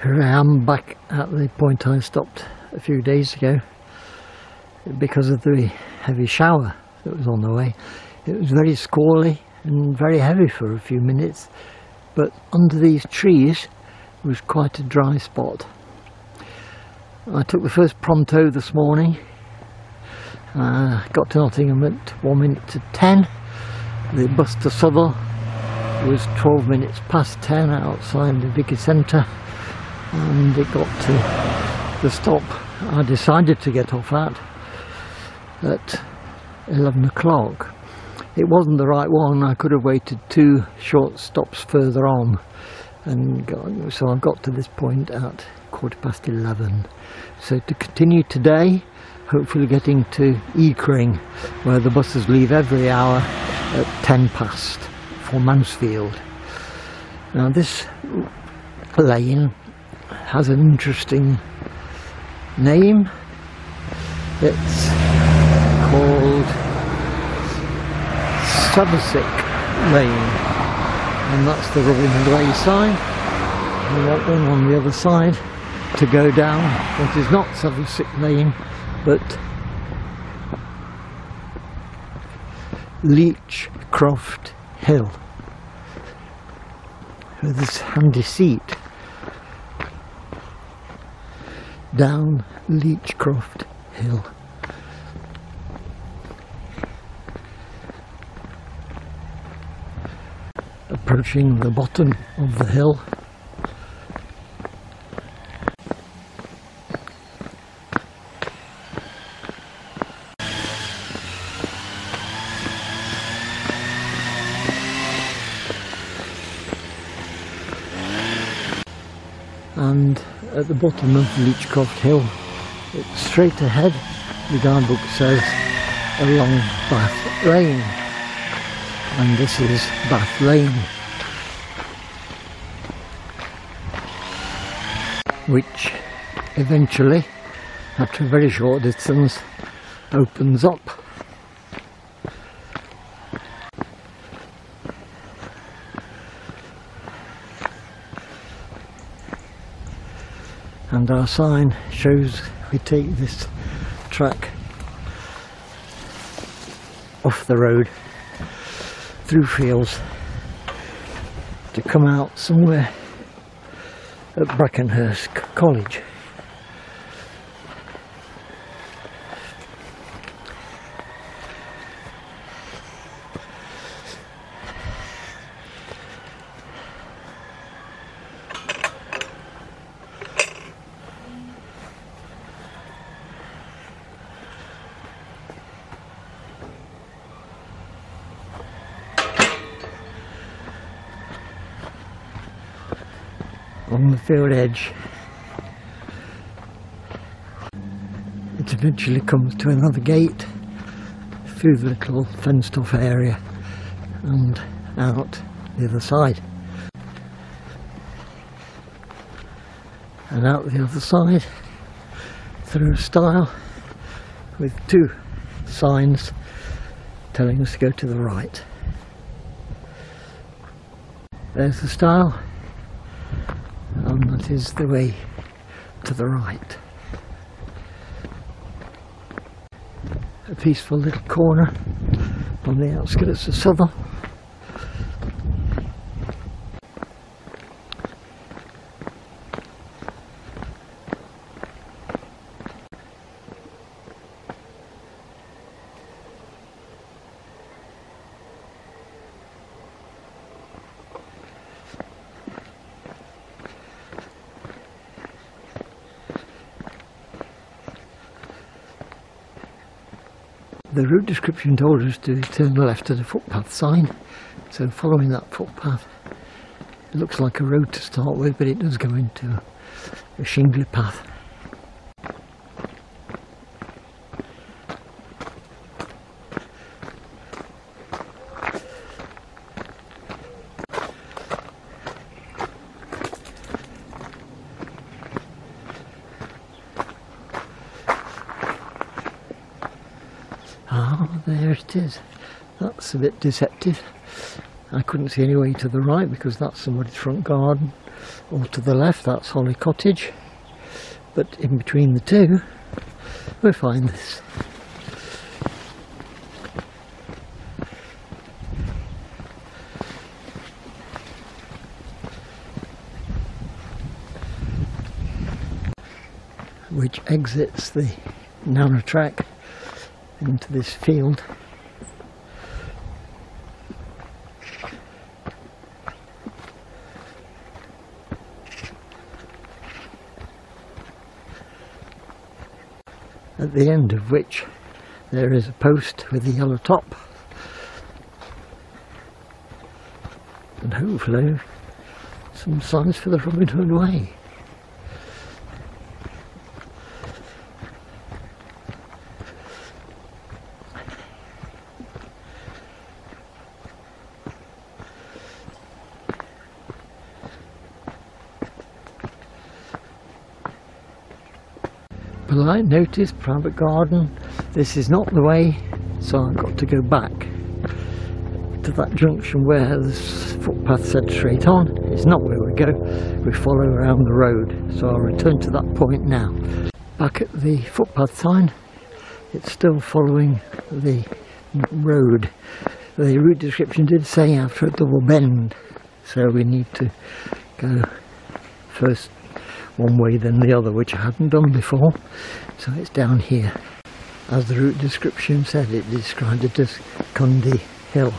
Here I am back at the point I stopped a few days ago because of the heavy shower that was on the way. It was very squally and very heavy for a few minutes, but under these trees was quite a dry spot. I took the first pronto this morning. Got to Nottingham at 1 minute to 10. The bus to Southwell was 12 minutes past 10 outside the Vicky Centre, and it got to the stop I decided to get off at 11 o'clock. It wasn't the right one. I could have waited 2 short stops further on, and so I got to this point at 11:15. So to continue today, hopefully getting to Eakring, where the buses leave every hour at 10 past for Mansfield. Now this lane has an interesting name. It's called Southwell Lane, and that's the Robin Way sign. And that one on the other side to go down what is not Southwell Lane but Leachcroft Hill, with this handy seat down Leachcroft Hill. Approaching the bottom of the hill. And at the bottom of Leachcroft Hill, it's straight ahead, the guidebook says, along Bath Lane, and this is Bath Lane, which eventually, after a very short distance, opens up. And our sign shows we take this track off the road through fields to come out somewhere at Brackenhurst College. On the field edge, it eventually comes to another gate through the little fenced off area and out the other side, and out the other side through a stile with 2 signs telling us to go to the right. There's the stile, and that is the way to the right. A peaceful little corner on the outskirts of Southwell. The route description told us to turn left at a footpath sign, so following that footpath, it looks like a road to start with, but it does go into a shingly path. Ah, there it is. That's a bit deceptive. I couldn't see any way to the right because that's somebody's front garden. or to the left that's Holly Cottage, but in between the two we find this. Which exits the narrow track into this field. At the end of which there is a post with a yellow top, and hopefully some signs for the Robin Hood Way. Polite notice, private garden. This is not the way, so I've got to go back to that junction where the footpath said straight on. It's not where we go, we follow around the road, so I'll return to that point now. Back at the footpath sign, it's still following the road. The route description did say after a double bend, so we need to go first one way then the other, which I hadn't done before, so it's down here. As the route description said, it described it as Cundy Hill.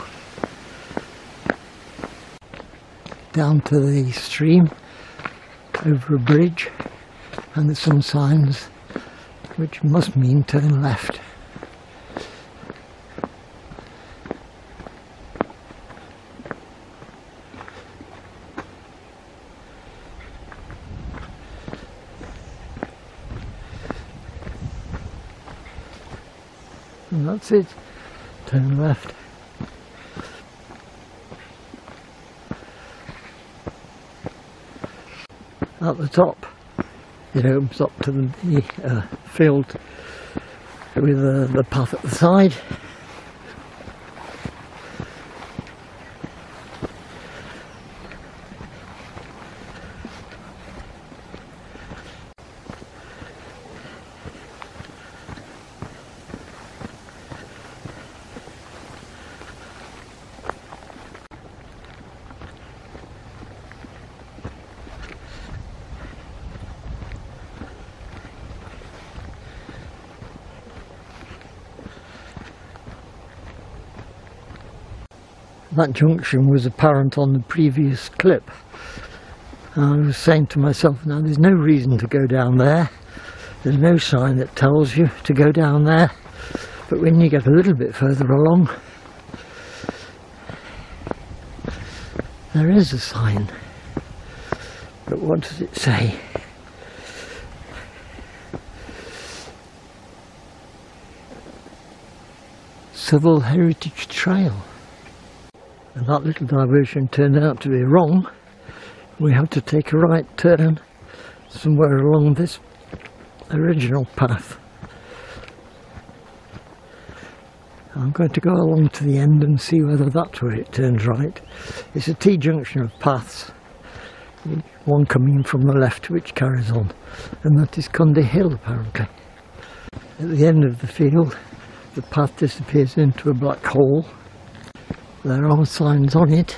Down to the stream, over a bridge, and there's some signs which must mean turn left. And that's it, turn left. At the top it opens up to the field with the path at the side. That junction was apparent on the previous clip. I was saying to myself, now there's no reason to go down there. There's no sign that tells you to go down there. But when you get a little bit further along, there is a sign. But what does it say? Civil Heritage Trail. And that little diversion turned out to be wrong. We have to take a right turn somewhere along this original path. I'm going to go along to the end and see whether that's where it turns right. It's a T-junction of paths, one coming from the left which carries on, and that is Cundy Hill apparently. At the end of the field the path disappears into a black hole. There are signs on it,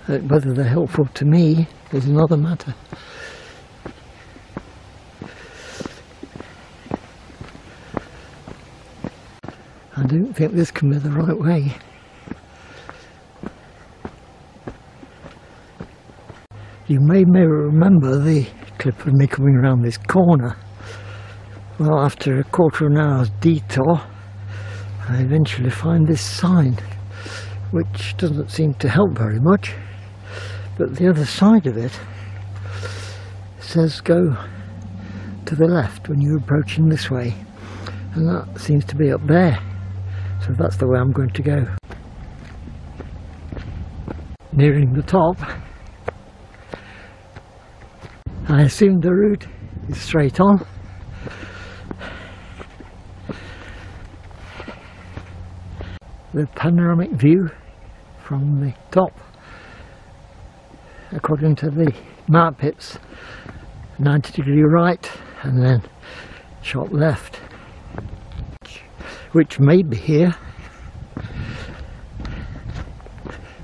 whether they're helpful to me is another matter. I don't think this can be the right way. You may remember the clip of me coming around this corner. Well, after a quarter of an hour's detour, I eventually find this sign, which doesn't seem to help very much, but the other side of it says go to the left when you're approaching this way, and that seems to be up there, so that's the way I'm going to go. Nearing the top, I assume the route is straight on. The panoramic view from the top according to the map, it's 90° right and then sharp left, which may be here,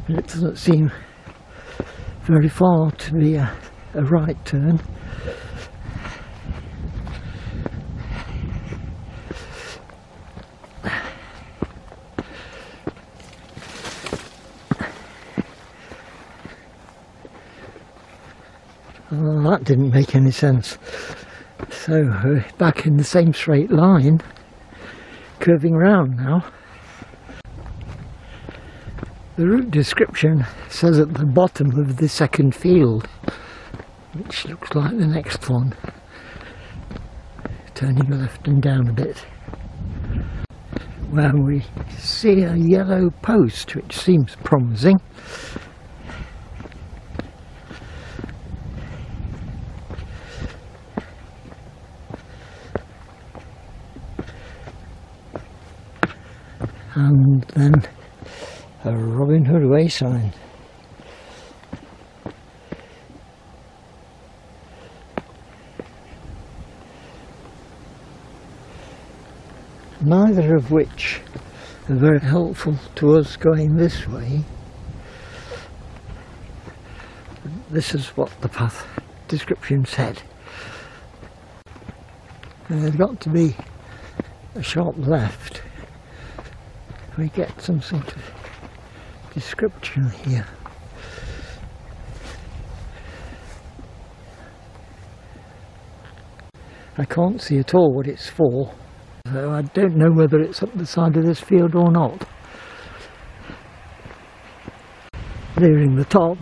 but it doesn't seem very far to be a right turn. Well, that didn't make any sense. So we're back in the same straight line, curving round now. The route description says at the bottom of the second field, which looks like the next one, turning left and down a bit, where we see a yellow post which seems promising. And then a Robin Hood Way sign. Neither of which are very helpful to us going this way. This is what the path description said. And there's got to be a sharp left. We get some sort of description here. I can't see at all what it's for, so I don't know whether it's up the side of this field or not. Nearing the top,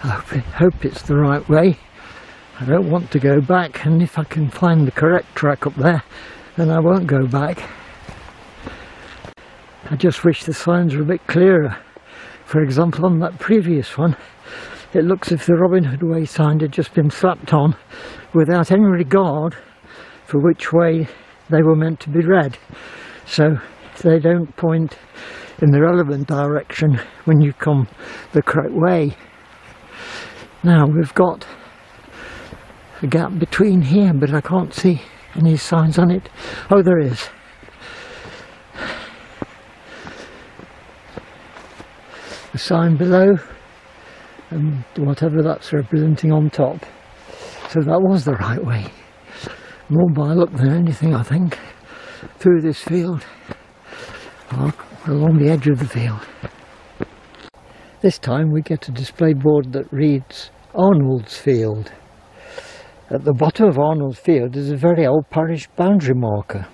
I hope it's the right way. I don't want to go back, and if I can find the correct track up there, then I won't go back. I just wish the signs were a bit clearer. For example, on that previous one, it looks as if the Robin Hood Way sign had just been slapped on without any regard for which way they were meant to be read. So they don't point in the relevant direction when you come the correct way. Now we've got a gap between here, but I can't see any signs on it. Oh, there is. A sign below and whatever that's representing on top. So that was the right way. More by luck than anything, I think, through this field, or along the edge of the field. This time we get a display board that reads Arnold's Field. At the bottom of Arnold's Field is a very old parish boundary marker.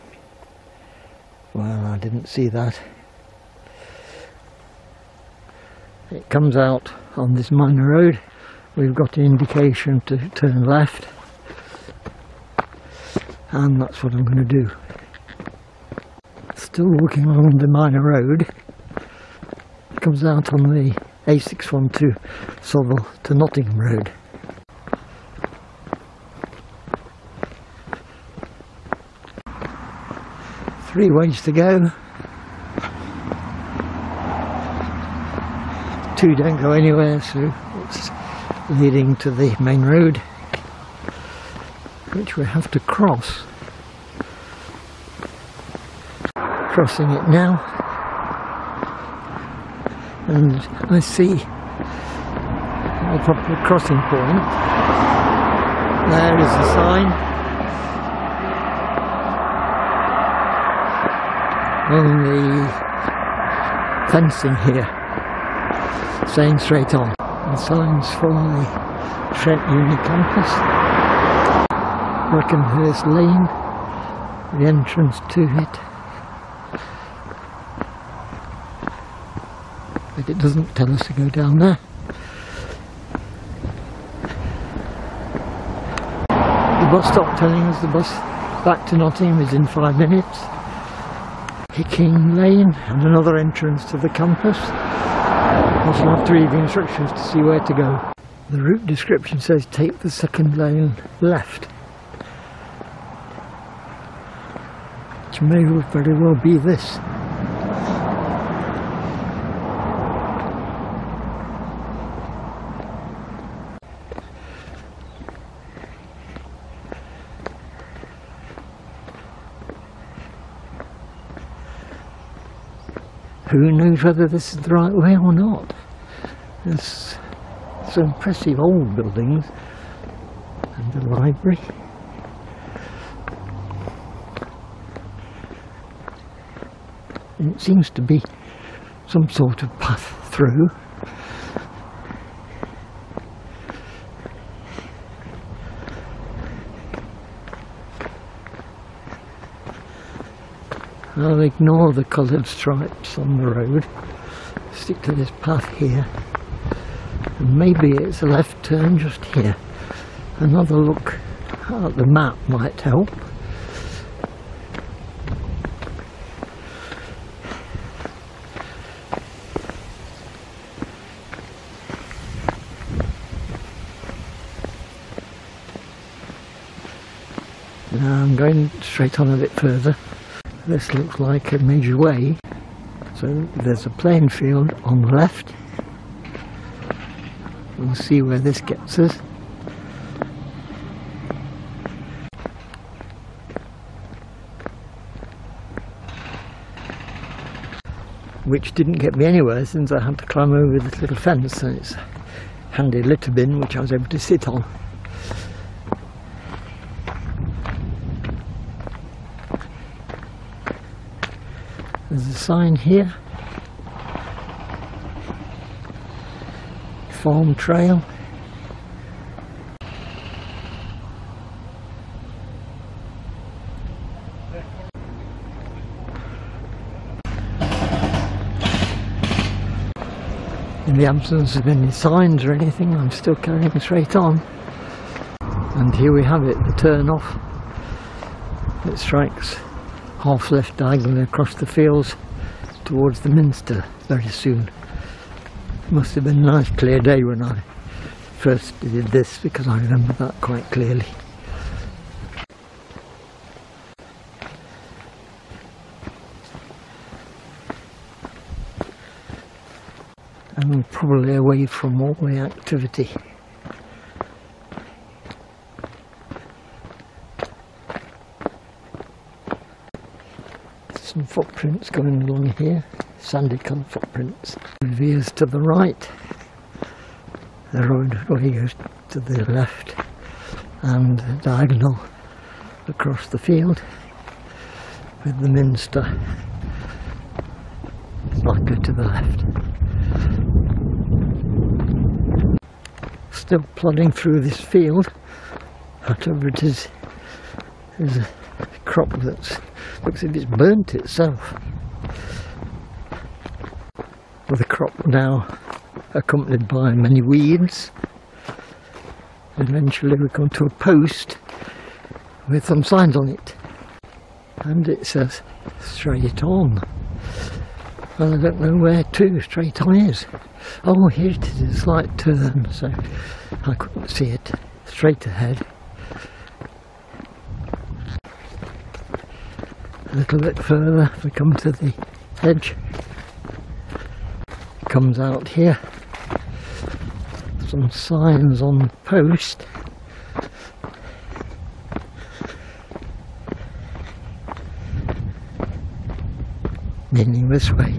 Well, I didn't see that. It comes out on this minor road. We've got an indication to turn left, and that's what I'm going to do. Still walking along the minor road. It comes out on the A612 Southwell to Nottingham Road. Three ways to go. Two don't go anywhere, so it's leading to the main road, which we have to cross. Crossing it now, and I see the proper crossing point. There is the sign, and the fencing here saying straight on. The signs for the Trent Uni campus. Brackenhurst Lane, the entrance to it. But it doesn't tell us to go down there. The bus stop telling us the bus back to Nottingham is in 5 minutes. Eakring Lane and another entrance to the campus. Also have to read the instructions to see where to go. The route description says take the second lane left, which may very well be this. who knows whether this is the right way or not. There's some impressive old buildings and a library. And it seems to be some sort of path through. I'll ignore the coloured stripes on the road, stick to this path here, and maybe it's a left turn just here. Another look at the map might help. Now I'm going straight on a bit further. This looks like a major way, so there's a playing field on the left. We'll see where this gets us. Which didn't get me anywhere since I had to climb over this little fence, and it's a handy litter bin which I was able to sit on. There's a sign here, farm trail. In the absence of any signs or anything, I'm still carrying straight on. And here we have it, the turn off. It strikes half left diagonally across the fields towards the Minster very soon. It must have been a nice clear day when I first did this, because I remember that quite clearly. And probably away from all the activity. Some footprints going along here, sandy coloured footprints. It veers to the right, the roadway goes to the left, and diagonal across the field with the Minster slightly to the left. Still plodding through this field, whatever it is, there's a crop that looks as if it's burnt itself. Well, the crop now accompanied by many weeds. Eventually we come to a post with some signs on it, and it says straight on. Well, I don't know where to straight on is. Oh, here it is, a slight turn, so I couldn't see it. Straight ahead. A little bit further, we come to the hedge. It comes out here. Some signs on the post. Meaning this way.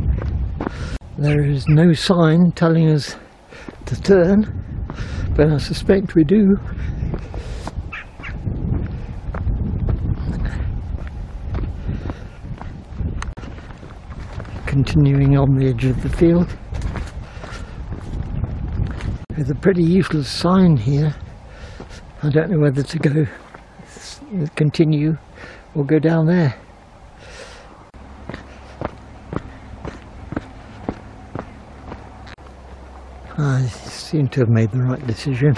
There is no sign telling us to turn, but I suspect we do. Continuing on the edge of the field with a pretty useless sign here. I don't know whether to go continue or go down there. I seem to have made the right decision.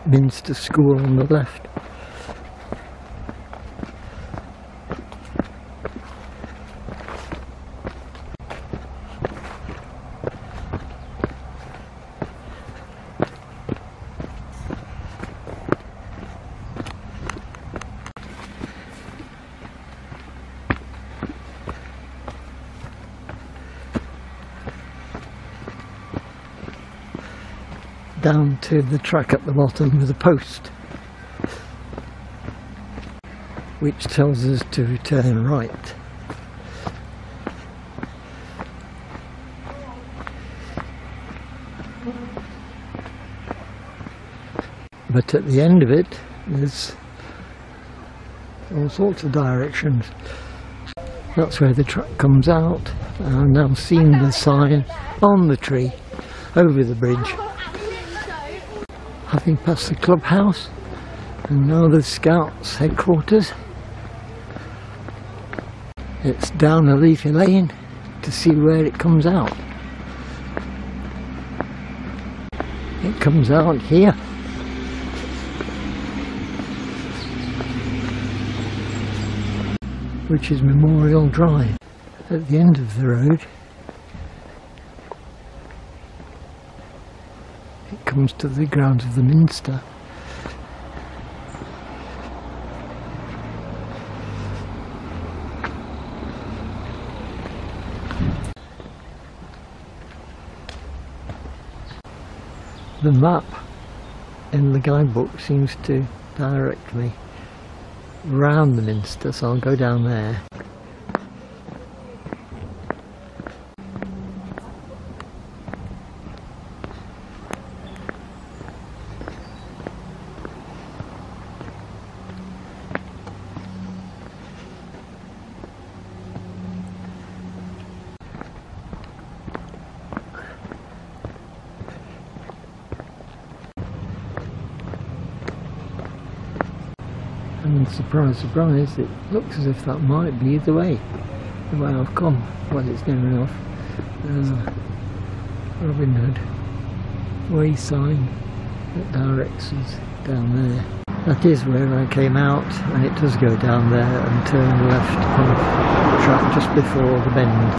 Minster School on the left. Down to the track at the bottom with a post. which tells us to turn right. But at the end of it, there's all sorts of directions. That's where the track comes out. I've now seen the sign on the tree over the bridge. Having passed the clubhouse, and now the Scouts headquarters. It's down a leafy lane to see where it comes out. It comes out here. Which is Memorial Drive. At the end of the road it comes to the grounds of the Minster. The map in the guidebook seems to direct me round the Minster, so I'll go down there. And surprise, surprise, it looks as if that might be the way I've come. Well, it's near enough. Robin Hood way sign that directs us down there. That is where I came out, and it does go down there and turn left on the track just before the bend.